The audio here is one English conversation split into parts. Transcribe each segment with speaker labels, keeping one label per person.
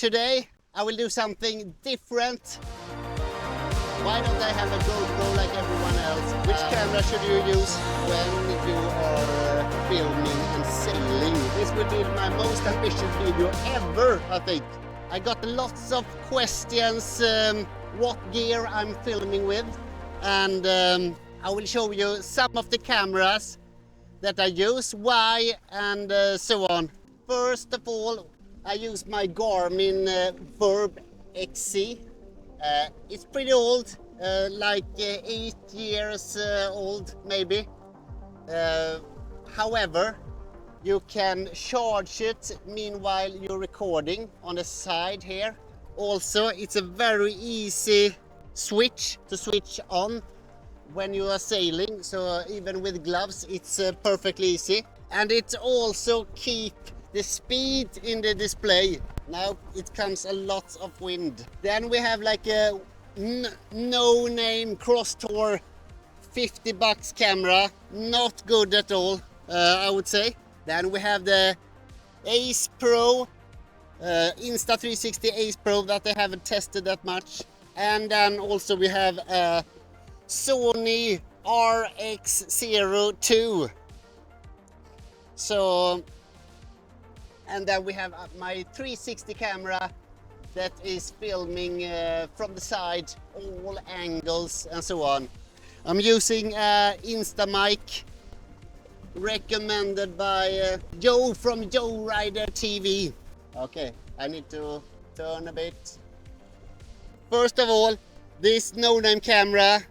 Speaker 1: today I will do something different. Why don't I have a GoPro like everyone else? Which camera should you use when you are filming and sailing? This will be my most ambitious video ever, I think. I got lots of questions what gear I'm filming with, and I will show you some of the cameras that I use, why, and so on. First of all, I use my Garmin Verb XC. It's pretty old, like 8 years old maybe. However, you can charge it meanwhile you're recording on the side here. Also, it's a very easy switch to switch on when you are sailing, so even with gloves it's perfectly easy. And it also keep the speed in the display. Now it comes a lot of wind. Then we have like a no-name cross-tour $50 camera, not good at all, I would say. Then we have the Ace Pro, Insta360 Ace Pro that I haven't tested that much. And then also we have a Sony RX02. So, and then we have my 360 camera that is filming from the side, all angles and so on. I'm using Insta mic recommended by Joe from Joe Rider TV. Okay, I need to turn a bit. First of all, this no-name camera,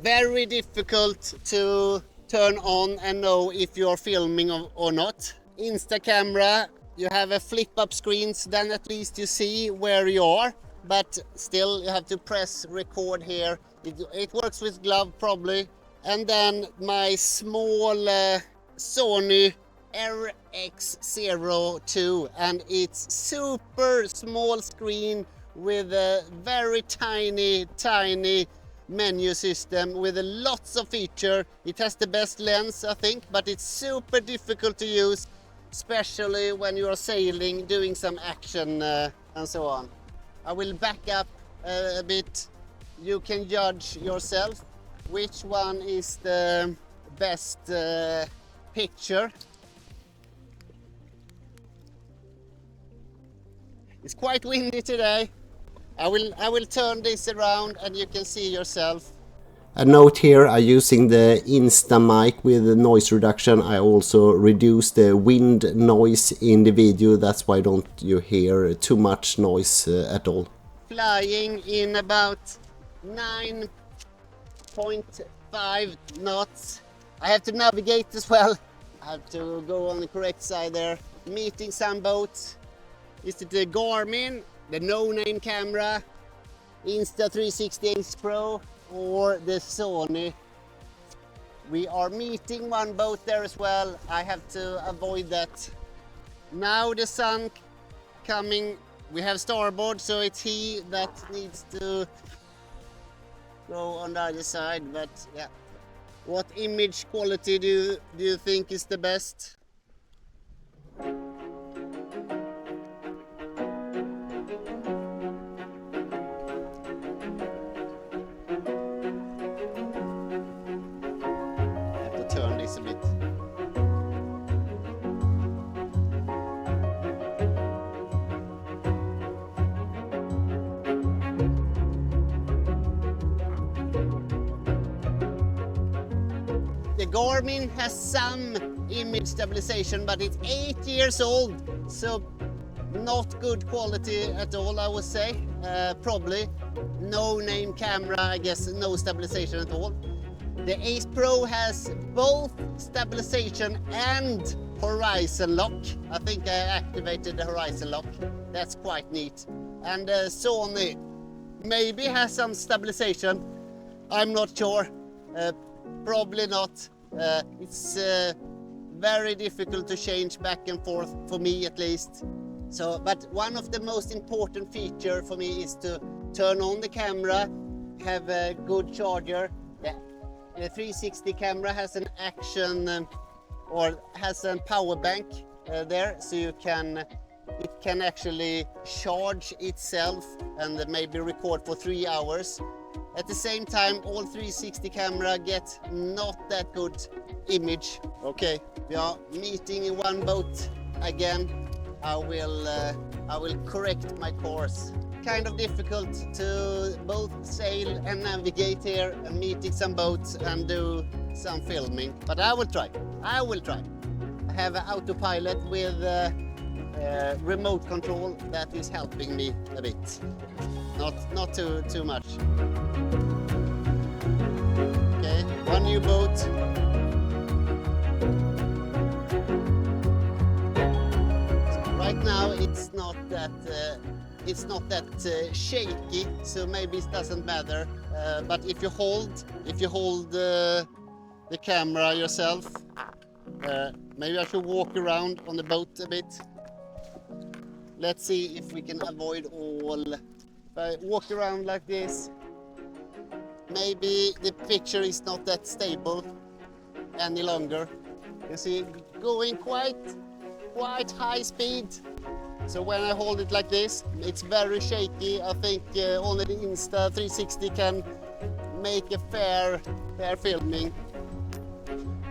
Speaker 1: very difficult to turn on and know if you're filming or not. Insta camera, you have a flip-up screen, so then at least you see where you are, but still you have to press record here. It works with glove probably. And then my small Sony RX02, and it's super small screen with a very tiny menu system with lots of feature. It has the best lens, I think, but it's super difficult to use, especially when you are sailing, doing some action and so on. I will back up a bit. You can judge yourself which one is the best picture. It's quite windy today. I will turn this around and you can see yourself. A note here, I'm using the Insta mic with the noise reduction. I also reduce the wind noise in the video. That's why don't you hear too much noise at all. Flying in about 9.5 knots. I have to navigate as well. I have to go on the correct side there. Meeting some boats. Is it the Garmin, the no-name camera, Insta360 Ace Pro, or the Sony? We are meeting one boat there as well. I have to avoid that. Now the sun coming. We have starboard, so it's he that needs to go on the other side. But yeah, what image quality do you think is the best? Turn this a bit. The Garmin has some image stabilization, but it's 8 years old, so not good quality at all, I would say. Probably no name camera, I guess, no stabilization at all. The Ace Pro has both stabilization and horizon lock. I think I activated the horizon lock. That's quite neat. And Sony maybe has some stabilization. I'm not sure. Probably not. It's very difficult to change back and forth, for me at least. So, but one of the most important feature for me is to turn on the camera, have a good charger. The 360 camera has an action or has a power bank there, so you can it can actually charge itself and maybe record for 3 hours. At the same time, all 360 camera get not that good image. Okay, we are meeting in one boat again. I will correct my course. Kind of difficult to both sail and navigate here and meeting some boats and do some filming, but I will try. I have an autopilot with remote control that is helping me a bit. Not too much. Okay, one new boat. So right now it's not that shaky, so maybe it doesn't matter. But if you hold the camera yourself, maybe I should walk around on the boat a bit. Let's see if we can avoid all. If I walk around like this, maybe the picture is not that stable any longer. You see, going quite high speed. So when I hold it like this, it's very shaky. I think only the Insta360 can make a fair filming.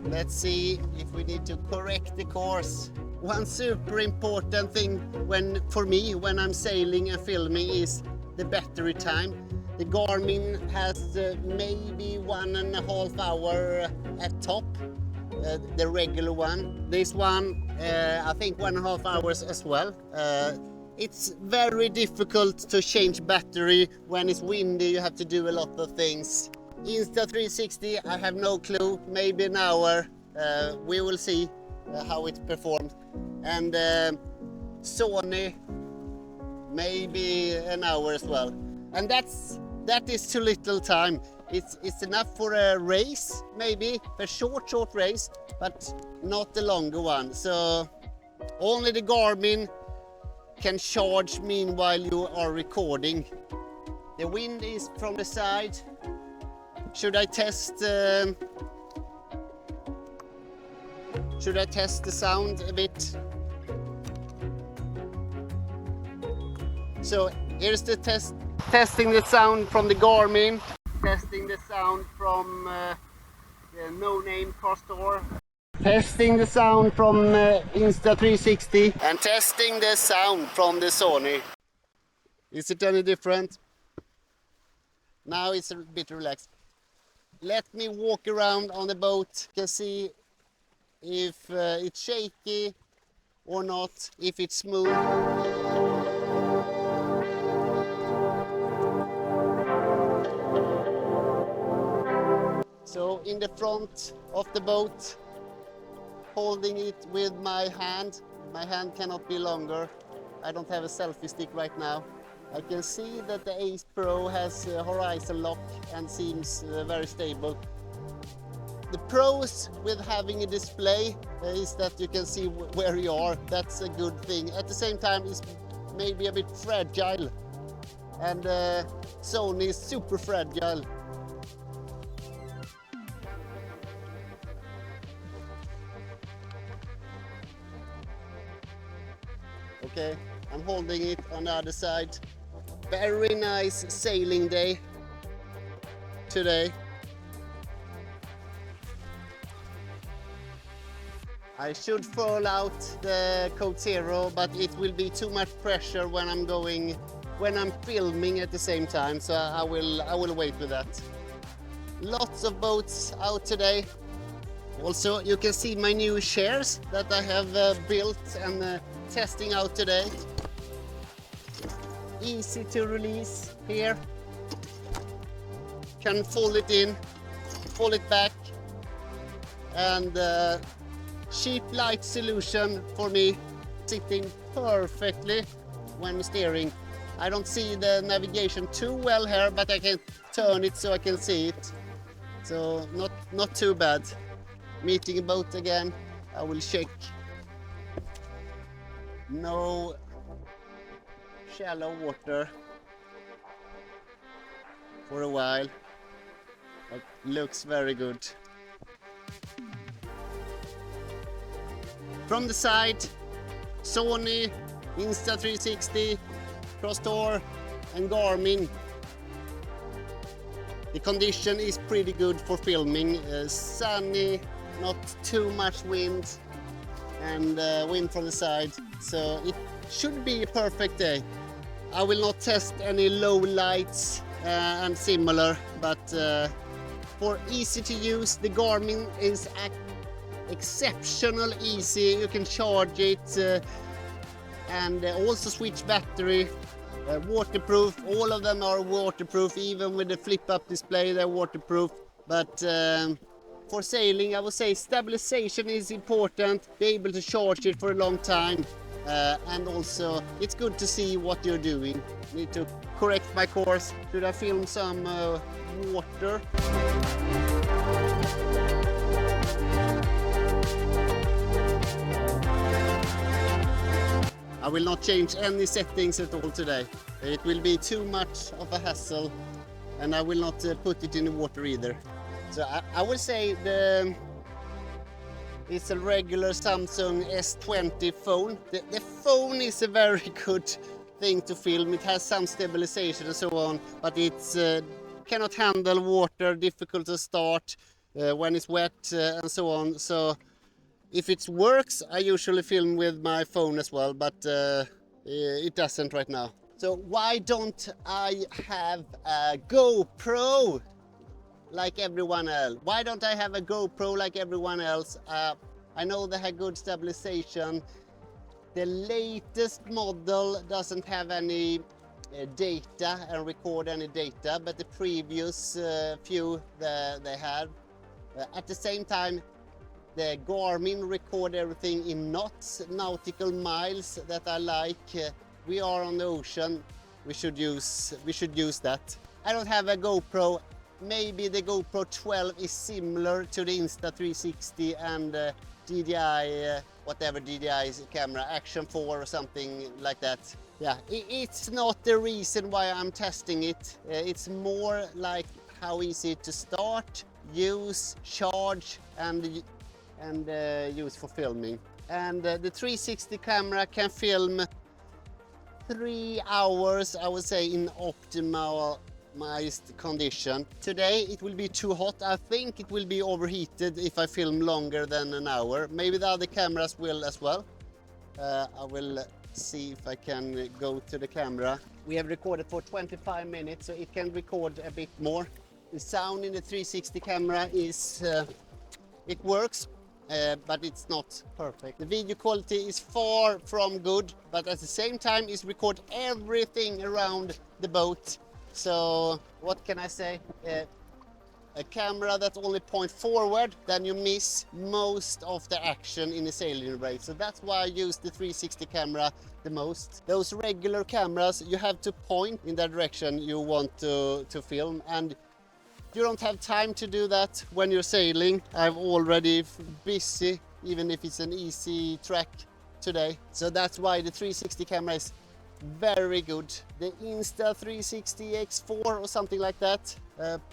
Speaker 1: Let's see if we need to correct the course. One super important thing for me when I'm sailing and filming is the battery time. The Garmin has maybe 1.5 hours at top, the regular one. This one, I think 1.5 hours as well. It's very difficult to change battery when it's windy. You have to do a lot of things. Insta360, I have no clue. Maybe an hour. We will see how it performs. And Sony, maybe an hour as well. And that is too little time. It's enough for a race, maybe a short race, but not the longer one. So only the Garmin can charge meanwhile you are recording. The wind is from the side. Should I test the sound a bit? So here's the testing the sound from the Garmin, testing the sound from the no-name car store, testing the sound from Insta360, and testing the sound from the Sony. Is it any different? Now it's a bit relaxed. Let me walk around on the boat. You can see if it's shaky or not, if it's smooth. So in the front of the boat, holding it with my hand cannot be longer. I don't have a selfie stick right now. I can see that the Ace Pro has horizon lock and seems very stable. The pros with having a display is that you can see where you are. That's a good thing. At the same time, it's maybe a bit fragile, and Sony is super fragile. Okay, I'm holding it on the other side. Very nice sailing day today. I should furl out the Code Zero, but it will be too much pressure when I'm filming at the same time, so I will wait with that. Lots of boats out today. Also, you can see my new chairs that I have built and testing out today. Easy to release here. Can fold it in, fold it back, and cheap light solution for me, sitting perfectly when steering. I don't see the navigation too well here, but I can turn it so I can see it. So not too bad. Meeting a boat again, I will check. No shallow water for a while. It looks very good. From the side, Sony Insta360, Cross-Tour and Garmin. The condition is pretty good for filming. Sunny, not too much wind, and wind from the side. So it should be a perfect day. I will not test any low lights and similar, but for easy to use, the Garmin is exceptional easy. You can charge it and also switch battery. Waterproof, all of them are waterproof, even with the flip up display they're waterproof. But for sailing, I would say stabilization is important, be able to charge it for a long time, and also it's good to see what you're doing. Need to correct my course. Should I film some water? I will not change any settings at all today. It will be too much of a hassle, and I will not put it in the water either. So I will say it's a regular Samsung S20 phone. The phone is a very good thing to film. It has some stabilization and so on, but it cannot handle water, difficult to start when it's wet and so on. So if it works, I usually film with my phone as well, but it doesn't right now. So why don't I have a GoPro like everyone else? Why don't I have a GoPro like everyone else? I know they have good stabilization. The latest model doesn't have any data and record any data, but the previous few they have. At the same time, the Garmin record everything in knots, nautical miles that I like. We are on the ocean. We should use that. I don't have a GoPro. Maybe the GoPro 12 is similar to the Insta360 and DJI, whatever DJI camera, Action 4 or something like that. Yeah, it's not the reason why I'm testing it. It's more like how easy to start, use, charge, and use for filming. And the 360 camera can film 3 hours, I would say, in optimized condition. Today it will be too hot. I think it will be overheated if I film longer than an hour. Maybe the other cameras will as well. I will see if I can go to the camera. We have recorded for 25 minutes, so it can record a bit more. The sound in the 360 camera is it works, but it's not perfect. The video quality is far from good, but at the same time it's record everything around the boat. So what can I say? A camera that only points forward, then you miss most of the action in a sailing race. So that's why I use the 360 camera the most. Those regular cameras, you have to point in the direction you want to film, and you don't have time to do that when you're sailing. I'm already busy, even if it's an easy track today. So that's why the 360 camera is very good. The Insta360 X4 or something like that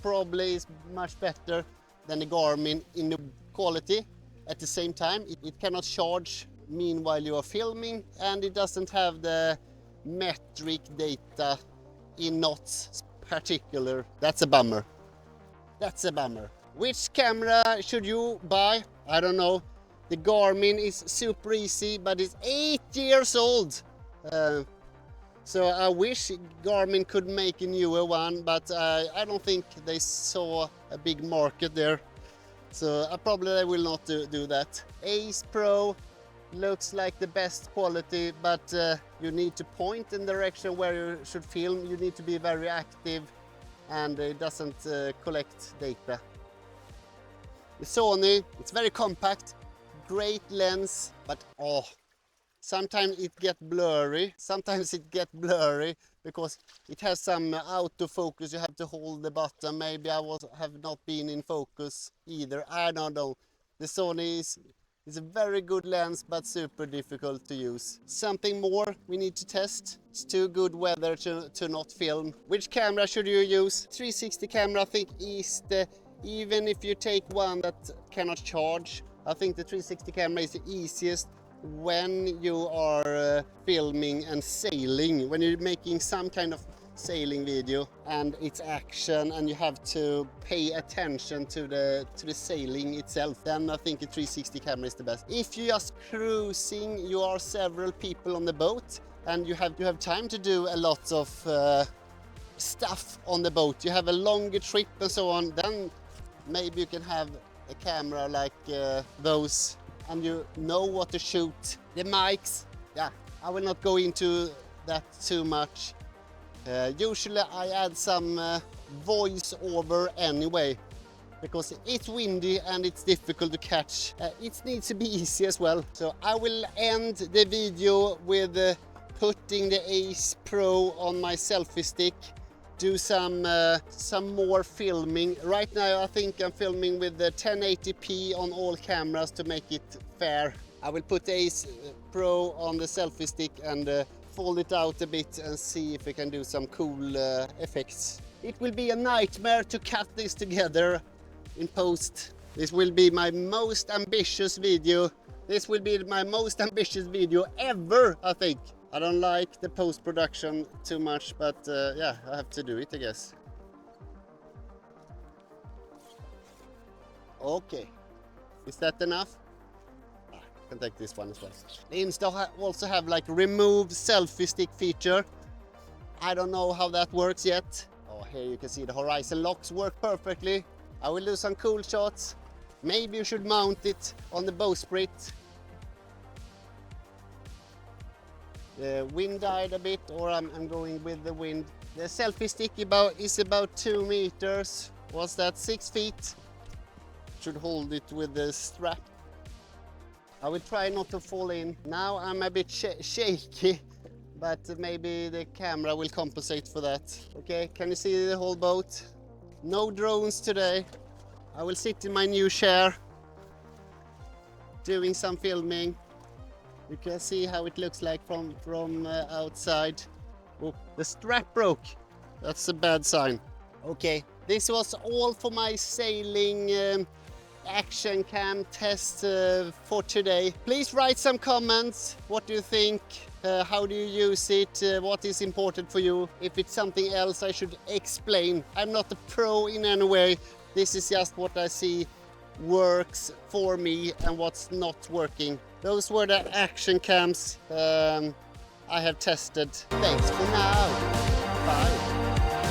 Speaker 1: probably is much better than the Garmin in the quality. At the same time, it cannot charge meanwhile you are filming, and it doesn't have the metric data in knots particular. That's a bummer. That's a bummer. Which camera should you buy? I don't know. The Garmin is super easy, but it's 8 years old. So I wish Garmin could make a newer one, but I don't think they saw a big market there. So I probably will not do that. Ace Pro looks like the best quality, but you need to point in the direction where you should film. You need to be very active, and it doesn't collect data. The Sony, it's very compact, great lens, but sometimes it gets blurry. Sometimes it gets blurry because it has some autofocus. You have to hold the button. Maybe I have not been in focus either. I don't know. The Sony is a very good lens, but super difficult to use. Something more we need to test. It's too good weather to not film. Which camera should you use? 360 camera, I think, is even if you take one that cannot charge, I think the 360 camera is the easiest when you are filming and sailing, when you're making some kind of sailing video and it's action and you have to pay attention to the sailing itself, then I think a 360 camera is the best. If you're just cruising, you are several people on the boat and you have time to do a lot of stuff on the boat, you have a longer trip and so on, then maybe you can have a camera like those and you know what to shoot. The mics, yeah, I will not go into that too much. Usually I add some voice over anyway, because it's windy and it's difficult to catch. It needs to be easy as well. So I will end the video with putting the Ace Pro on my selfie stick, do some more filming. Right now I think I'm filming with the 1080p on all cameras to make it fair. I will put the Ace Pro on the selfie stick and fold it out a bit and see if we can do some cool effects. It will be a nightmare to cut this together in post. This will be my most ambitious video. This will be my most ambitious video ever, I think. I don't like the post-production too much, but yeah, I have to do it, I guess. Okay, is that enough? I can take this one as well. Insta also have like remove selfie stick feature. I don't know how that works yet. Oh, here you can see the horizon locks work perfectly. I will do some cool shots. Maybe you should mount it on the bowsprit. The wind died a bit, or I'm going with the wind. The selfie stick is about 2 meters. Was that 6 feet? Should hold it with the strap. I will try not to fall in. Now I'm a bit shaky, but maybe the camera will compensate for that. Okay, can you see the whole boat? No drones today. I will sit in my new chair, doing some filming. You can see how it looks like from outside. Oh, the strap broke. That's a bad sign. Okay, this was all for my sailing action cam test for today. Please write some comments. What do you think? How do you use it? What is important for you? If it's something else I should explain. I'm not a pro in any way. This is just what I see works for me and what's not working. Those were the action cams I have tested. Thanks for now. Bye.